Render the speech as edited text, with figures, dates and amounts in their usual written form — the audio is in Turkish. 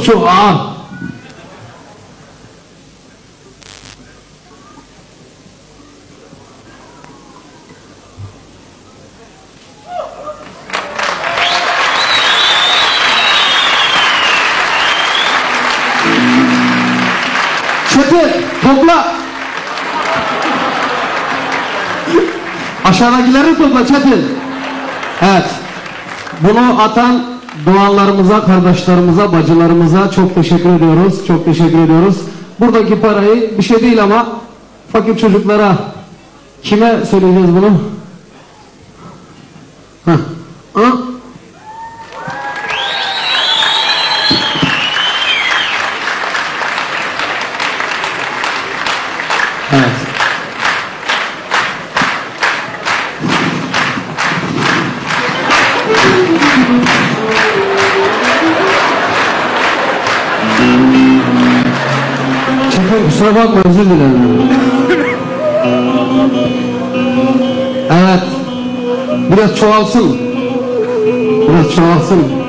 çok ağır. Çetin topla. Aşağıdakileri topla Çetin. Evet. Bunu atan doğanlarımıza, kardeşlerimize, bacılarımıza çok teşekkür ediyoruz. Çok teşekkür ediyoruz. Buradaki parayı bir şey değil ama fakir çocuklara kime söyleyeceğiz bunu? Heh. Ha? Evet. Çetin kusura bakma, özür dilerim. Evet. Biraz çoğalsın. Biraz çoğalsın.